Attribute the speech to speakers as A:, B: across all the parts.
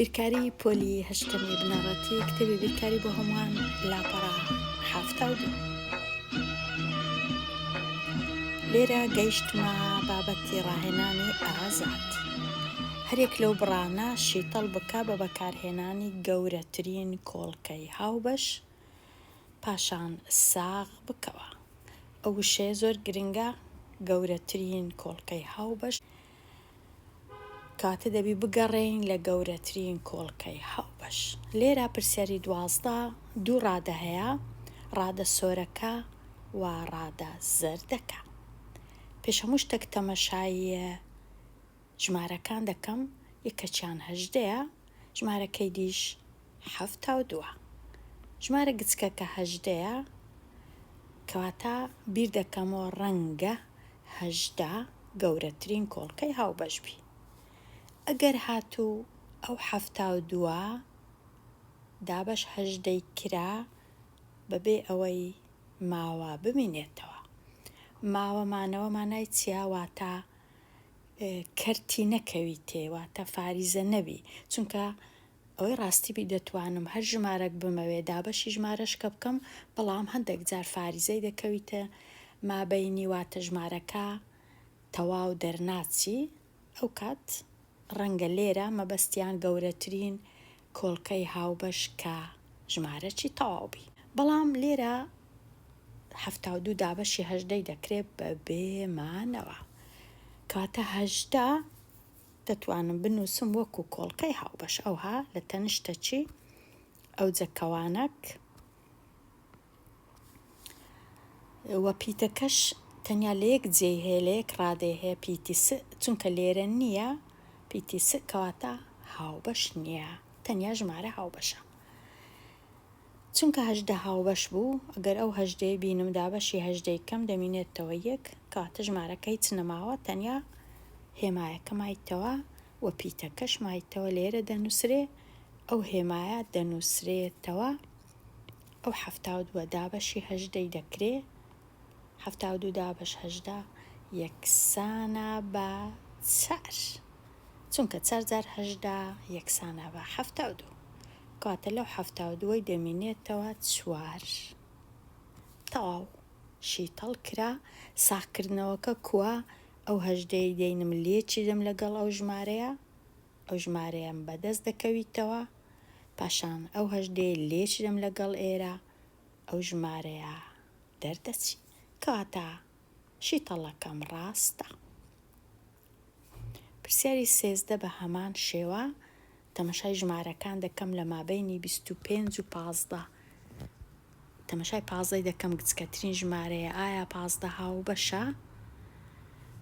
A: بیرکاری پۆلی هەشتەمی بنەڕەتی کتێبی بیرکاری بۆ هەمووان لاپەڕە حافتا و دوو. لێرە گەیشتمە بابەتی ڕاهێنانی ئازاد. هەرێک لەو بڕانە شیتەڵ بکە بە بەکارهێنانی گەورەترین کۆڵکەی هاوبەش، پاشان ساغ بکەوە. ئەو وشەیە زۆر گرنگە، گەورەترین کۆڵکەی هاوبەش، کاتە دەبی بگەڕێین لە گەورەترین کۆڵکەی هاوبەش. لێرە پرسیاری 12 دوو ڕادە هەیە، ڕادە سۆرەکە و ڕادە زەردەکە. پێش هەموو شتێک تەمەشای ژمارەکان دەکەم. یەکەچیان 18، ژمارەکەی دیش 72. ژمارە گچکەکە 18، کەواتە بیر دەکەمەوە ڕەنگە 18 گەورەترین کۆڵکەی هاوبەش بی. ئەگەر هاتوو ئەو 72 دابەش 18 کرا بەبێ ئەوەی ماوە بمینێتەوە. ماوەمانەوە مانای چیا؟ واتە کەرتی نەکەوی تێواتە فاریزە نەبی، چونکە ئەوەی ڕاستیبی دەتوانم هەر ژمارەك بمەوێ دابەشی ژمارەشکە بکەم، بەڵام هەندێک جار فاریزەی دەکەویتە مابەینی، واتە ژمارەکە تەواو دەرناچی. ئەو کات ڕەنگە لێرە مەبەستیان گەورەترین کۆڵکەی هاوبەش کە ژمارەکی تەواوبی. بەڵام لێرە 72 دابەشی 18 دەکرێت بە بێمانەوە، کاتە 18 دەتوانم بنووسم وەکو کۆڵکەی هاوبەش. ئەوها لە تەنیشتە چی؟ ئەو جەکەوانەک وە پیتەکەش تەنیا لە یەک جێی هەیە، لە یەک ڕادەی هەیە، پیتی س، چونکە لێرە نییە پیتی س، کەواتە هاوبەش نییە، تەنیا ژمارە هاوبەشە. چونکە 18 هاوبەش بوو، ئەگەر ئەو 18 بینم دابەشی 18 کەم دەمینێتەوە یەک، کاتە ژمارەکە هیچ نەماوە، تەنیا هێمایەکە مایتەوە و پیتەکەش مایتەوە. لێرە دەنووسرێ، ئەو هێمایە دەنووسرێتەوە. ئەو 72 دابەشی 18 دەکرێ، 72 دابەش 18 یەکسانە بە 4، چونکە 4 جار 18 یەکسانە بە 72، کاتە لەو 72 دەمینێتەوە 4. تەواو، شیتەڵ کرا. ساغکردنەوەکە کووە؟ ئەو 18 دەینم لێکی دەم لەگەڵ ئەو ژمارەیە، ئەو ژمارەیەم بەدەست دەکەویتەوە، پاشان ئەو 18 لێکی دەم لەگەڵ ئێرە، ئەو ژمارەیە دەردەچی، کەواتە شیتەڵەکەم ڕاستە. پرسیاری 13 بە هەمان شێوە تەمەشای ژمارەکان دەکەم لە مابەینی 25 و 15. تەمەشای 15 دەکەم، گچکەترین ژمارەیە، ئایا 15 هاوبەشە؟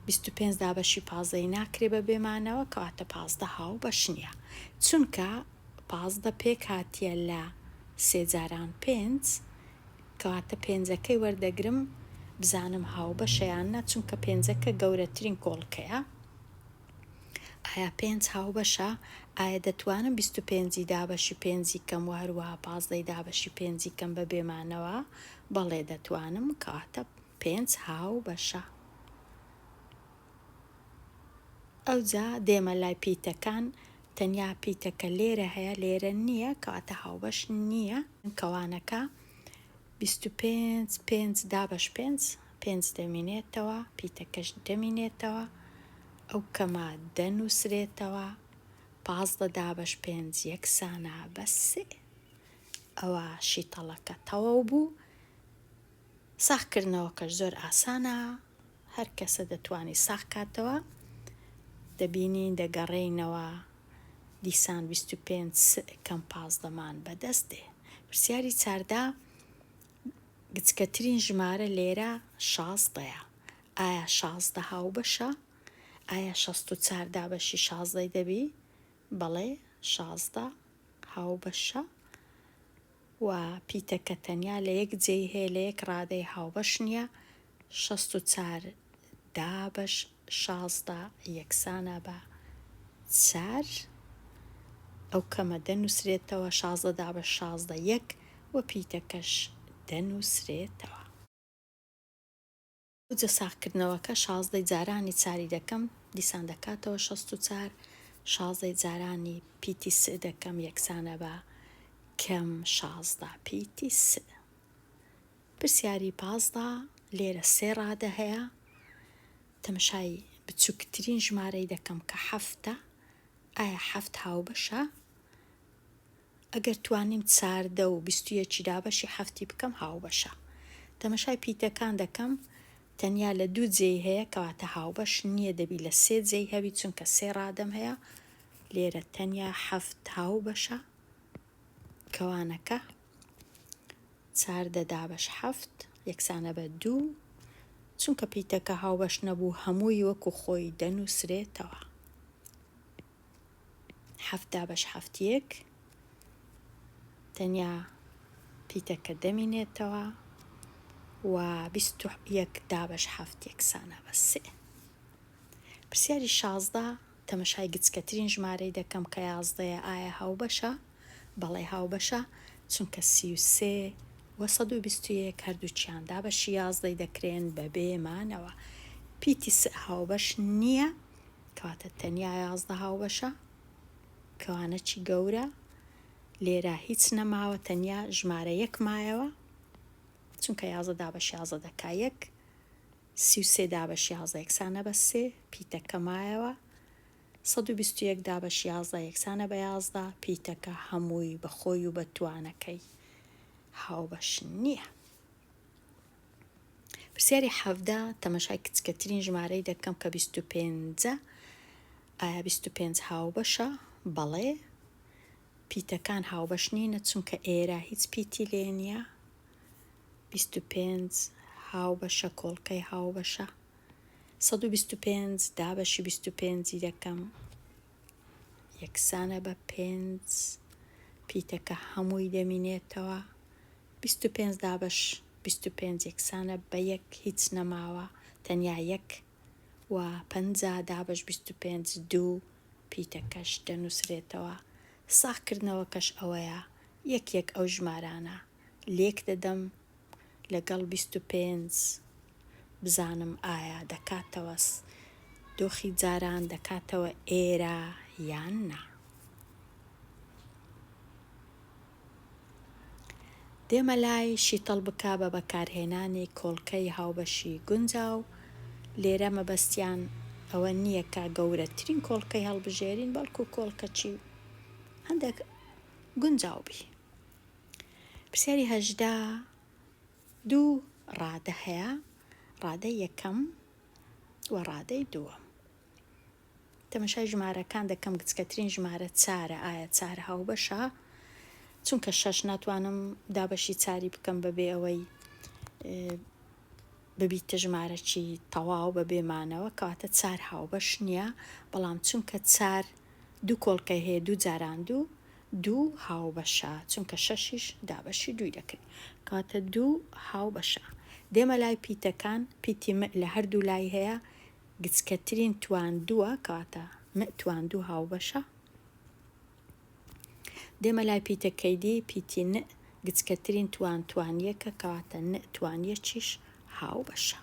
A: 25 دابەشی 15 ناکرێ بە بێمانەوە، کەواتە 15 هاوبەش نییە، چونکە 15 پێک هاتیە لە 3 جاران 5، کەواتە پێنجەکەی وەردەگرم بزانم هاوبەشە یان نە، چونکە پێنجەکە گەورەترین کۆڵکەیە. ئایا 5 هاوبەشە؟ ئایا دەتوانم 25 دابەشی 5 کەم و هەروەها 15 دابەشی 5 کەم بە بێمانەوە؟ بەڵێ دەتوانم، کەواتە 5 هاوبەشە. ئەوجا دێمە لای پیتەکان، تەنیا پیتەکە لێرە هەیە، لێرە نییە، کەواتە هاوبەش نییە. کەوانەکە 25 5 دابەش 5 دەمینێتەوە، پیتەکەش دەمینێتەوە، ئەو کەمە دەنووسرێتەوە، 15 دابەش 5 یەکسانە بە 3. ئەوە شیتەڵەکە تەواو بوو. ساغکردنەوەکەش زۆر ئاسانە، هەر کەسە دەتوانی ساغ کاتەوە. دەبینین دەگەڕێینەوە، دیسان 25 کەم 15 مان بەدەست دێ. پرسیاری 14 گچکەترین ژمارە لێرە 16ەیە. ئایا 16 هاوبەشە؟ ئایا 64 دابەشی 16 دەبی؟ بەڵێ 16 هاوبەشە، و پیتەکە تەنیا لە یەک جێی هەیە، لە یەک ڕادەی هاوبەش نییە. 64 دابەش 16 یەکسانە بە 4، ئەو کەمە دەنووسرێتەوە، 16 دابەش 16 1، و پیتەکەش دەنووسرێتەوە. ئەوجە ساغکردنەوەکە 16 جارانی 4 دەکەم، دیسان دەکاتەوە 64، 16 جارانی پیتی س دەکەم یەکسانە بە کەم 16 پیتی س. پرسیاری 15 لێرە 3 ڕادە هەیە. تەمەشای بچووکترین ژمارەی دەکەم کە 7. ئایا 7 هاوبەشە؟ ئەگەر توانیم 14 و 21 دابەشی 7 بکەم هاوبەشە. تەمەشای پیتەکان دەکەم تەنیا لە 2 جێی هەیە کەواتە هاوبەش نییە، دەبی لە 3 جێی هەبی چونکە 3 ڕادەم هەیە. لێرە تەنیا 7 هاوبەشە کەوانەکە 14 دابەش 7 یەکسانە بە 2 چونکە پیتەکە هاوبەش نەبوو هەمووی وەکو خۆی دەنووسرێتەوە. 7 دابەش 7 یەک تەنیا پیتەکە دەمینێتەوە و 21 دابەش 7 یەکسانە بە 3. پرسیاری 16 تەمەشای گچکەترین ژمارەی دەکەم کە 11 ئایا هاوبەشە؟ بەڵێ هاوبەشە چونکە 33 و 121 هەردووچیان دابەشی 11 دەکرێن بە بێمانەوە. پیتی س هاوبەش نییە کەواتە تەنیا 11 هاوبەشە. کەوانە چی گەورە؟ لێرە هیچ نەماوە تەنیا ژمارە 1 مایەوە چونکە 11 دابەش 11 دەکا 1. 33 دابەش 11 یەکسانە بە 3 پیتەکە مایەوە. 121 دابەش 11 یەکسانە بە 11 پیتەکە هەمووی بە خۆی و بە توانەکەی هاوبەش نییە. پرسیاری 17 تەمەشای کچکەترین ژمارەی دەکەم کە 25. ئایا 25 هاوبەشە؟ بەڵێ. پیتەکان هاوبەش نینە چونکە ئێرە هیچ پیتی لێ نییە. 25 هاوبەشە کۆڵکەی هاوبەشە. 125 دابەشی 25 دەکەم یەکسانە بە 5 پیتەکە هەمووی دەمینێتەوە. 25 دابەش 25 یەکسانە بە 1 هیچ نەماوە تەنیا 1 و 50 دابەش 25 2 پیتەکەش دەنووسرێتەوە. ساختکردنەوەکەش ئەوەیە یەک ئەو ژمارانە لێک دەدەم لەگەڵ 25 بزانم ئایا دەکاتەوە دۆخی جاران دەکاتەوە ئێرە یان نا. دێمە لای شیتەڵ بکا بە بەکارهێنانی کۆڵکەی هاوبەشی گونجاو. لێرە مەبەستیان ئەوە نییە کە گەورەترین کۆڵکەی هەڵبژێرین بەڵکو کۆڵکەچی هەندێک گونجاو بی. پرسیاری 18 2 ڕادە هەیە، ڕادەی یەکەم و ڕادەی دووەم. تەمەشای ژمارەکان دەکەم گچکەترین ژمارە 4. ئایا 4 هاوبەشە؟ چونکە 6 ناتوانم دابەشی 4 بکەم بەبێ ئەوەی ببیتە ژمارەکی تەواو بە بێمانەوە کەواتە 4 هاوبەش نییە. بەڵام چونکە 4 دوو کۆڵکەی هەیە 2 جاران 2 هاوبەشە چونکە 6 دابەشی 2 دەکرێت کەواتە 2 هاوبەشە. دێمە لای پیتەکان پیتی م لە هەردوو لای هەیە گچکەترین توان 2 کەواتە م توان 2 هاوبەشە. دێمە لای پیتەکەیدی پیتی ن گچکەترین توان 1 کەواتە ن توان 1 هاوبەشە.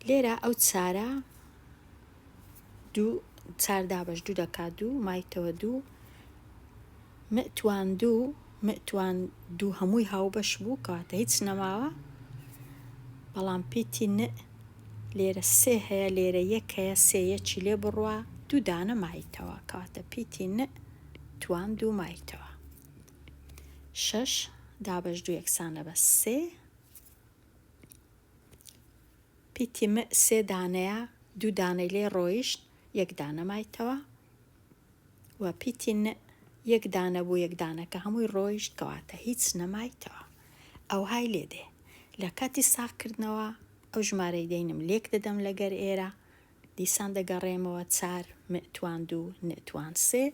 A: لێرە ئەو 4 4 دابەش 2 دەکا 2 مایتەوە 2 متوان 2 هەمووی هاوبەش بوو کەواتە هیچ نەماوە. بەڵام پیتی ن لێرە 3 هەیە لێرە 1 هەیە 3 یەکی لێ بڕوە 2 دانە مایتەوە کەواتە پیتی ن توان 2 مایتەوە. 6 دابەش 2 یەکسانە بە 3 پیتی م 3 دانەیە 2 دانەی لێ ڕۆیشت 1 دانە مایتەوە و پیتی ن 1 دانە بوو 1 دانەکە هەمووی ڕۆیشت کەواتە هیچ نەمایتەوە. ئەو های لێدێ لە کاتی ساختکردنەوە ئەو ژمارەی دەینم لێک دەدەم لەگەر ئێرە دیسان دەگەڕێمەوە 4 م توان 2 ن توان 3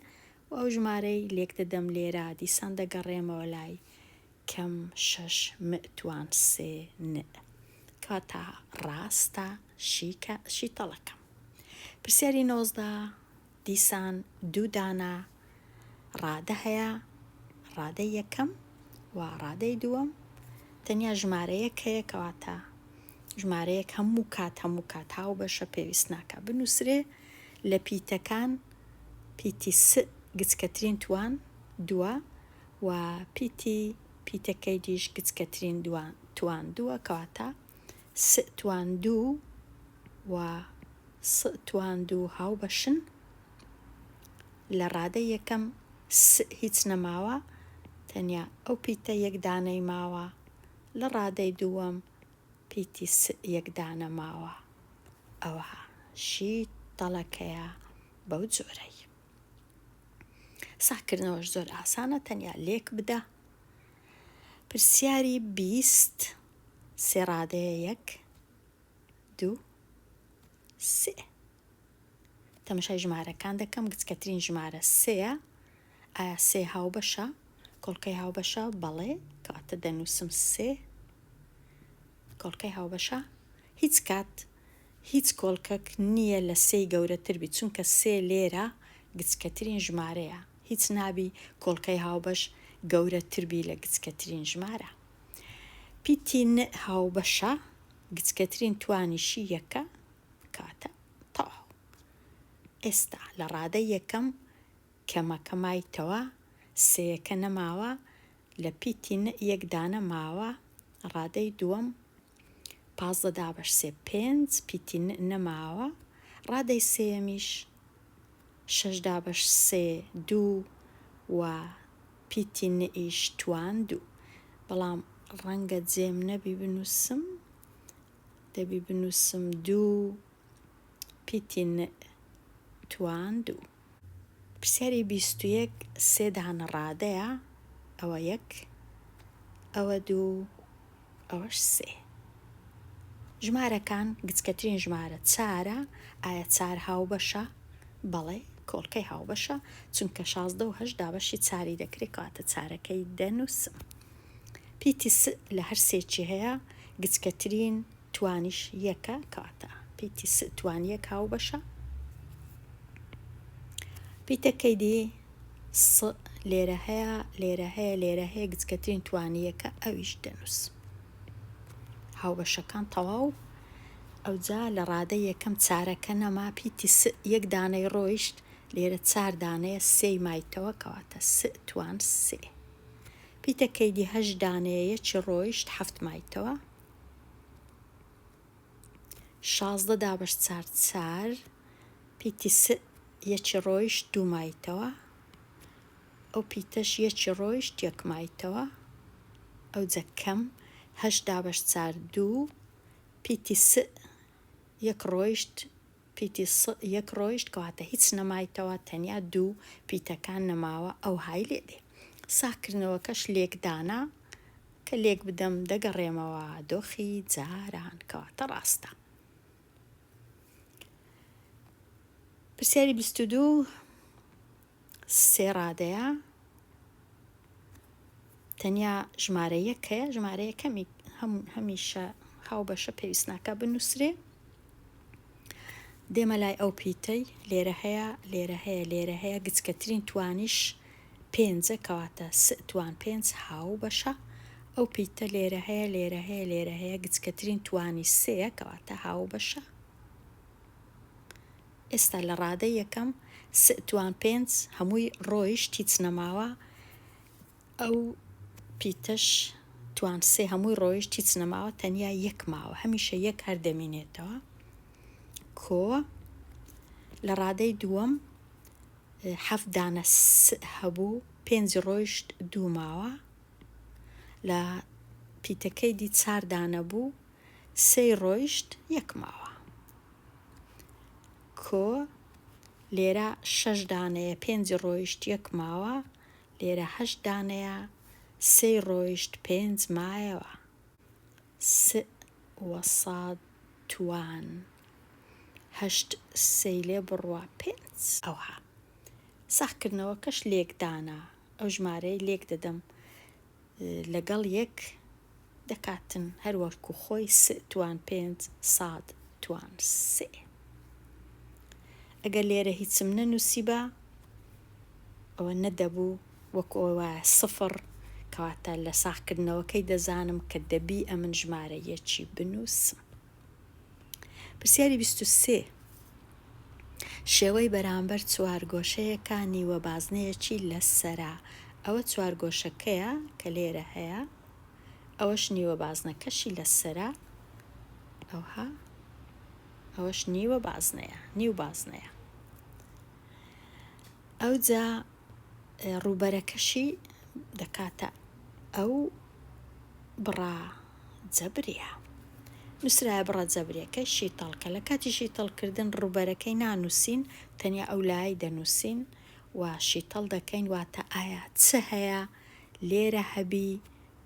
A: و ئەو ژمارەی لێک دەدەم لێرە دیسان دەگەڕێمەوە لای کەم 6 م توان 3 ن کەواتە ڕاستە شیتەڵەکەم. پرسیاری 19 دیسان 2 دانە ڕادە هەیە، ڕادەی یەکەم و ڕادەی دووەم تەنیا ژمارەیەک هەیە کەواتە ژمارەیەک هەموو کات هاو بەشە پێویست ناکە بنووسرێ لە پیتەکان پیتی س گچکەترین توان دووە و پیتەکەی دیش گچکەترین توان دووە کەواتە س توان دوو و س توان دوو هاو بەشن لە ڕادەی یەکەم س هیچ نەماوە تەنیا ئەو پیتە یەک دانەی ماوە لە ڕادەی دووەم پیتی س یەک دانە ماوە ئەوە شی تەڵەکەیە بەو جۆرەی ساکردنەوەش زۆر ئاسانە تەنیا لێک بدە پرسیاری 20 سێ ڕادەیە 1 2 3 تەماشای ژمارەکان دەکەم گچکەترین ژمارە سێیە ئایا سێ هاو بەشە کۆڵکەی هاو بەشە بەڵێ کەواتە دەنووسم سێ کۆڵکەی هاو بەشە هیچ کات هیچ کۆڵکەک نییە لە سێی گەورەتر بی چونکە سێ لێرە گچکەترین ژمارەیە هیچ نابی کۆڵکەی هاوبەش گەورەتر بی لە گچکەترین ژمارە پیتی ن هاو بەشە گچکەترین توانیشی یەکە کاتە تەواو ئێستا لە ڕادەی یەکەم کەمەکە مایتەوە سێیەکە نەماوە لە پیتی ن یەک دانە ماوە ڕادەی دووەم 15 5 پیتی ن نەماوە ڕادەی سێیەمیش 6 2 و پیتی ن ئیش توان دوو بەڵام ڕەنگە جێم نەبی بنووسم دەبی بنووسم دوو پیتی ن توان دوو پرسیاری 21 سێ دانە ڕادەیە ئەوە یەک ئەوە دوو ئەوەش سێ ژمارەکان گچکەترین ژمارە چارە ئایا چار هاو بەشە بەڵێ کۆڵکەی هاو بەشە چونکە 16 و 8 دابەشی چاری دەکرێت کاتە چارەکەی دەنووسم پیتی س لە هەر سێکی هەیە گچکەترین توانیش یەکە کاتە پیتی س توان یەک هاو بەشە پیتەکەی دی س لێرە هەیە گچکەترین توانیەکە ئەویش دەنووسم هاو بەشەکان تەواو ئەوجا لە ڕادەی یەکەم چارەکە نەما پیتی س یەک دانەی ڕۆیشت لێرە 4 دانەیە سێی مایتەوە کەواتە س توان سێ پیتەکەی دی 8 دانەیە یەکی ڕۆیشت 7 مایتەوە 16 دابەش 4 پیتی س یەکی ڕۆیشت 2 مایتەوە ئەو پیتەش یەکی ڕۆیشت 1 مایتەوە ئەوجا کەم 8 دابەش 4 2 پیتی س یەک ڕۆیشت پیتی س یەک ڕۆیشت کەواتە هیچ نەمایتەوە تەنیا دوو پیتەکان نەماوە ئەو های لێ دێ ساکردنەوەکەش لێکدانا کە لێک بدەم دەگەڕێمەوە دۆخی جاران کەواتە ڕاستە پرسیاری 22 سێ ڕادەیە تەنیا ژمارە یەکەیە ژمارە یەکەمی هەمیشە هاو بەشە پێویست ناکە بنووسرێ دێمە لای ئەو پیتەی لێرە هەیە گچکەترین توانیش 5 کەواتە س توان 5 هاو بەشە ئەو پیتە لێرە هەیە گچکەترین توانی سێیە کەواتە هاو بەشە ئێستا لە ڕادەی یەکەم س توان 5 هەمووی ڕۆیشت هیچ نەماوە ئەو پیتەش توان سێ هەمووی ڕۆیشت هیچ نەماوە تەنیا یەک ماوە هەمیشە یەک هەردەمێنێتەوە کۆ لە ڕادەی دووەم 7 دانە س هەبوو 5 ڕۆیشت 2 ماوە لە پیتەکەی دی 4 دانە بوو 3 ڕۆیشت 1 ماوە کۆ لێرە 6 دانەیە 5 ڕۆیشت 1 ماوە لێرە 8 دانەیە 3 ڕۆیشت 5 مایەوە س وەساد توان 8 سەی لێ بڕوە 5 ئەوها ساکردنەوەکەش لێکدانا ئەو ژمارەی لێک دەدەم لەگەڵ یەک دەکاتن هەروەکو خۆی س توان 5 ساد توان سێ ئەگەر لێرە هیچم نەنووسیبە ئەوە نەدەبوو وەکو ئەوە 0 کەواتە لە ساکردنەوەکەی دەزانم کە دەبی ئەمن ژمارە یەکی بنووسم پرسیاری 23 شێوەی بەرامبەر چوارگۆشەیەکە نیوە بازنەیەکی لەسەرا. ئەوە چوارگۆشەکەیە کە لێرە هەیە، ئەوەش نیوە بازنەکەشی لەسەرا، ئەوەش نیوە بازنەیە، نیو بازنەیە. ئەوجا ڕووبەرەکەشی دەکاتە ئەو بڕا جەبریە، نووسرایە بڕە جەبریەکەی شیتەڵکە. لە کاتی شیتەڵکردن ڕووبەرەکەی نانووسین، تەنیا ئەو لای دەنووسین و شیتەڵ دەکەین، واتە ئایا چ هەیە لێرە هەبی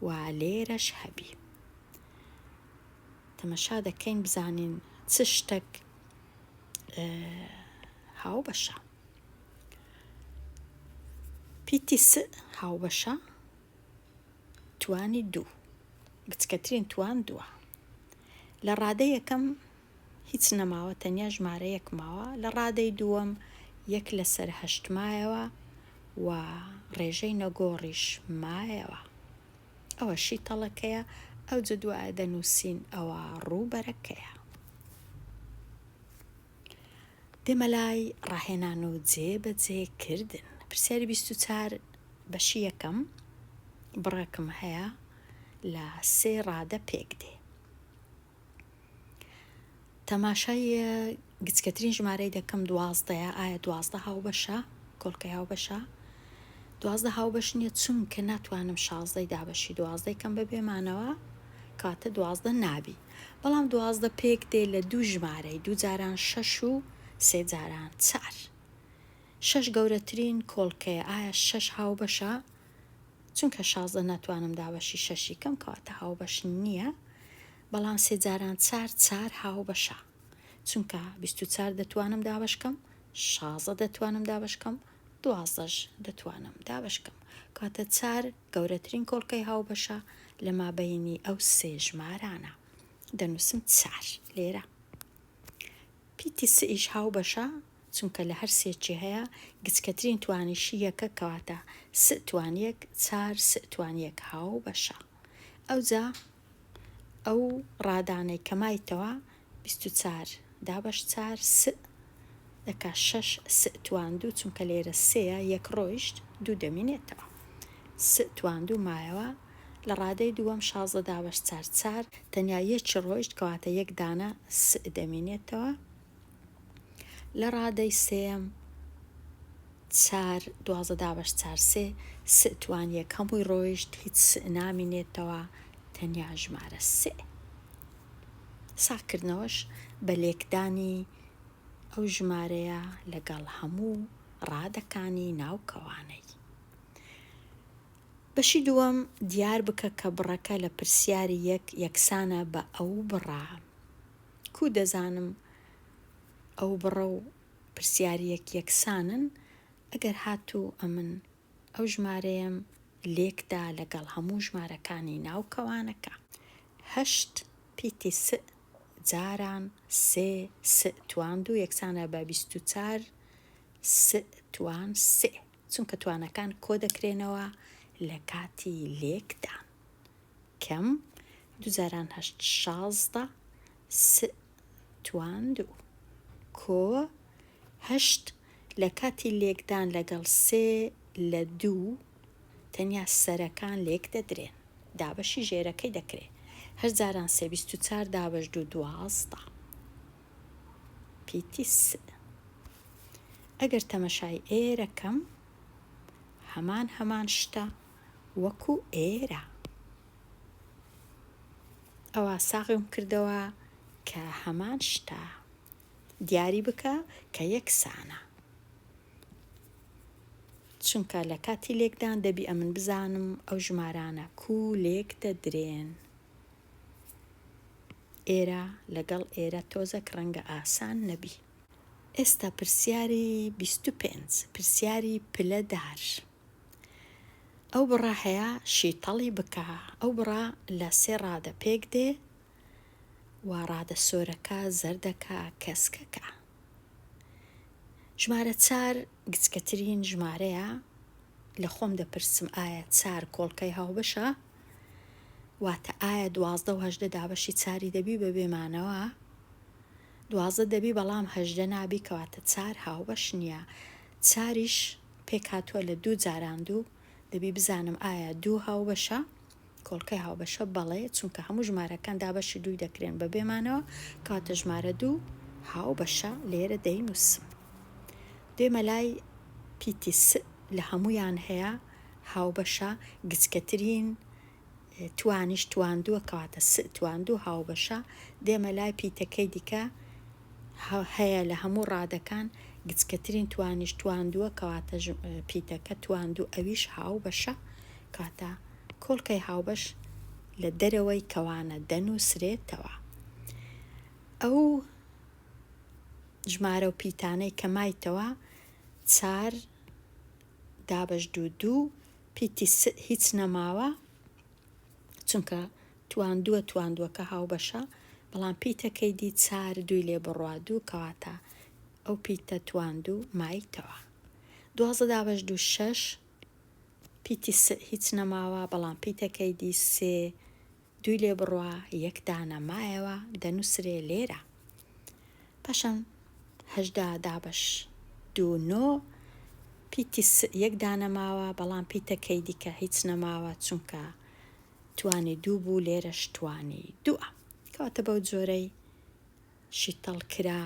A: و لێرەش هەبی. تەمەشا دەکەین بزانین چ شتێک هاوبەشە. پیتی س هاوبەشە، توانی دوو، بچکەترین توان دووە. لە ڕادەی یەکەم هیچ نەماوە، تەنیا ژمارە یەک ماوە. لە ڕادەی دووەم 1 لەسەر 8 مایەوە و ڕێژەی نەگۆڕیش مایەوە. ئەوە شیتەڵەکەیە، ئەو جدووە دەنووسین، ئەوە ڕووبەرەکەیە. دێمە لای ڕاهێنان و جێبەجێکردن. پرسیاری 24 بەشی یەکەم بڕێکم هەیە لە 3 ڕادە پێک دێ. تەماشای گچکەترین ژمارەی دەکەم 12. ئایا 12 هاوبەشە؟ کۆڵکەی هاوبەشە؟ 12 هاوبەش نییە، چونکە ناتوانم 16 دابەشی 12 کەم ببێمانەوە، کاتە 12 نابی. بەڵام 12 پێک دێ لە دوو ژمارەی، 2 جاران 6 و 3 جاران 4. 6 گەورەترین کۆڵکەیە. ئایا 6 هاوبەشە؟ چونکە 16 ناتوانم دابەشی 6 کەم، کەواتە هاوبەش نییە. بەڵام 3 جاران 4 هاوبەشە، چونکە 24 دەتوانم دابەشکەم، 16 دەتوانم دابەشکەم، 12 دەتوانم دابەشکەم، کاتە 4 گەورەترین کۆڵکەی هاوبەشە لە مابەینی ئەو 3 ژمارانە. دەنووسم 4 لێرە. پیتی س ئیش هاوبەشە، چونکە لە هەر سێکی هەیە، گچکەترین توانیشی یەکە، کەواتە س توانیەک 4 س توانیەک هاوبەشە. ئەوجا ئەو ڕادانەی کەمایتەوە 24 دابەش 4 س دەکا 6 س توان دوو، چونکە لێرە سەیە، یەک ڕۆیشت 2 دەمینێتەوە، س توان دوو مایەوە. لە ڕادەی دووەم 16 دابەش 4 تەنیا یەکی ڕۆیشت، کەواتە یەک دانە س دەمینێتەوە. لە ڕادەی سێم 12 دابەش 4 س توانیەک هەمووی ڕۆیشت، هیچ س نامینێتەوە، تەنیا ژمارە 3. ساکردنەوەش بە لێکدانی ئەو ژمارەیە لەگەڵ هەموو ڕادەکانی ناوکەوانەی. بەشی دووەم دیار بکە کە بڕەکە لە پرسیاری یەکسانە بە ئەو بڕە. کو دەزانم ئەو بڕە و پرسیاری یەکسانن؟ ئەگەر هاتوو ئەمن ئەو ژمارەیەم لێکدا لەگەڵ هەموو ژمارەکانی ناوکەوانەکە. 8 پیتی س جاران 3 س توان دوو یەکسانە بە 24 س توان 3، چونکە توانەکان کۆ دەکرێنەوە لە کاتی لێکدان. کەم 2 جاران 8 16 س توان دوو، کۆ 8 لە کاتی لێکدان لەگەڵ 3 لە 2 تەنیا سەرەکان لێک دەدرێن، دابەشی ژێرەکەی دەکرێت. 8 جاران 3 24 دابەش 2 12 پیتی س. ئەگەر تەمەشای ئێرەکەم هەمان شتە وەکو ئێرە. ئەوە ساغم کردەوە کە هەمان شتە. دیاری بکە کە یەکسانە، چونکە لە کاتی لێکدان دەبی ئەمن بزانم ئەو ژمارانە کو لێک دەدرێن. ئێرە لەگەڵ ئێرە تۆزەک ڕەنگە ئاسان نەبی. ئێستا پرسیاری 25 پرسیاری پلەدار. ئەو بڕە هەیە، شیتەڵی بکە. ئەو بڕە لە 3 ڕادە پێک دێ و ڕادە سۆرەکە زەردەکە کەسکەکە. ژمارە 4 گچکەترین ژمارەیە. لە خۆم دەپرسم ئایا 4 کۆڵکەی هاوبەشە؟ واتە ئایا 12 و 18 دابەشی 4 دەبی بە بێمانەوە؟ 12 دەبی بەڵام 18 نابی کەواتە 4 هاوبەش نییە. چاریش پێک هاتووە لە 2 جاراندوو دەبی بزانم ئایا 2 هاوبەشە کۆڵکەی هاوبەشە بەڵێ چونکە هەموو ژمارەکان دابەشی 2 دەکرێن بە بێمانەوە کەواتە ژمارە 2 هاوبەشە لێرە دەینووسم. دوێمە لای پیتی س لە هەمویان هەیە هاوبەشە گچکەترین توانیش تواندووە کەواتە س تواندوو هاوبەشە. دێمە لای پیتەکەی دیکە هەیە لە هەموو ڕادەکان گچکەترین توانیش تواندووە کەواتە پیتەکە تواندوو ئەویش هاوبەشە کاتە کۆڵکەی هاوبەش لە دەرەوەی کەوانە دەنووسرێتەوە. ئەو ژمارە و پیتانەی کە مایتەوە 4 دابەش 2 پیتی س هیچ نەماوە چونکە تواندووەکە هاوبەشە بەڵام پیتەکەی دی 4 2 لێ بڕوا 2 کەواتە ئەو پیتە تواندوو مایتەوە. 12 دابەش 2 6 پیتی س هیچ نەماوە بەڵام پیتەکەی دی 3 2 لێ بڕوا 1 دانە مایەوە دەنووسرێ لێرە. پاشان 18 دابەش 2 9 پیتی س 1 دانە ماوە بەڵام پیتەکەی دیکە هیچ نەماوە چونکە توانی 2 بوو لێرەش توانی 2 کەواتە بەو جۆرەی شیتەڵ کرا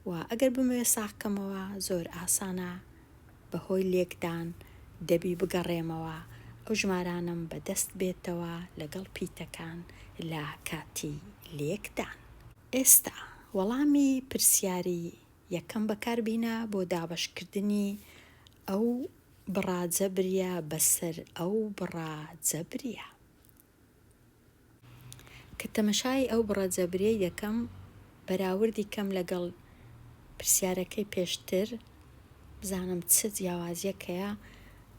A: و ئەگەر بمەوێ ساقکەمەوە زۆر ئاسانە بەهۆی لێکدان دەبی بگەڕێمەوە ئەو ژمارانم بەدەست بێتەوە لەگەڵ پیتەکان لە کاتی لێکدان. ئێستا وەڵامی پرسیاری یەکەم بەکاربینە بۆ دابەشکردنی ئەو بڕاجەبریە بەسەر ئەو بڕاجەبریە. کە تەمەشای ئەو بڕاجەبریە یەکەم بەراوردی کەم لەگەڵ پرسیارەکەی پێشتر بزانم چ جیاوازیەکەیە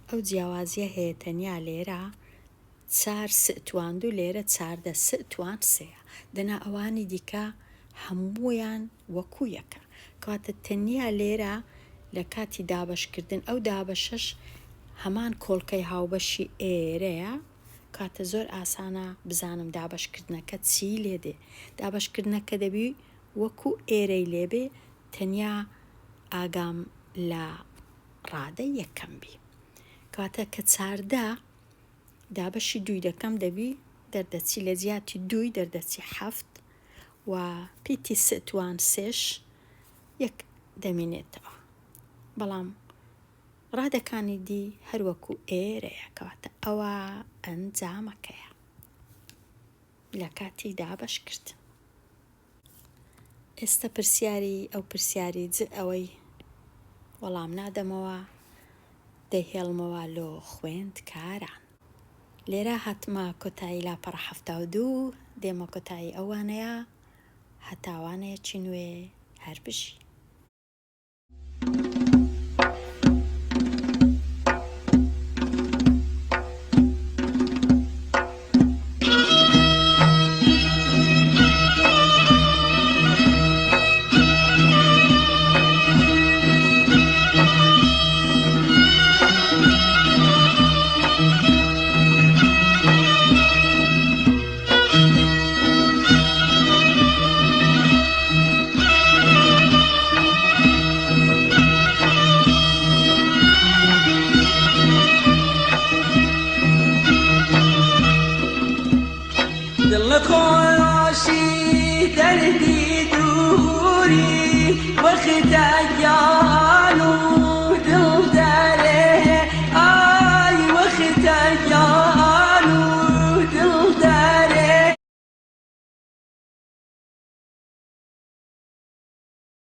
A: ئەو جیاوازیە هەیە تەنیا لێرە 4 س تواندوو لێرە 4 س توان سەیە دەنا ئەوانی دیکە هەموویان وەکو یەکە کەواتە تەنیا لێرە لە کاتی دابەشکردن ئەو دابەشەش هەمان کۆڵکەی هاوبەشی ئێرەیە کاتە زۆر ئاسانە بزانم دابەشکردنەکە چی لێدێ. دابەشکردنەکە دەبی وەکو ئێرەی لێبێ تەنیا ئاگام لە ڕادە یەکەم بی کاتە کە 14 دابەشی 2 دەکەم دەبی دەردەچی لە جیاتی 2 دەردەچی 7 و پیتی س توان سێش 1 دەمێنێتەوە بەڵام ڕادەکانی دی هەروەکو ئێرەیە کەواتە ئەوە ئەنجامەکەیە لە کاتی دابەشکردن. ئێستا ئەو پرسیاری ئەوەی وەڵام نادەمەوە دەیهێڵمەوە لۆ خوێندکاران. لێرە هاتمە کۆتایی لاپەڕ 72 دێمە کۆتایی ئەوانەیە هەتاوانەیەکی نوێ هەر بژی.
B: خۆشی دەردی دووری وەختە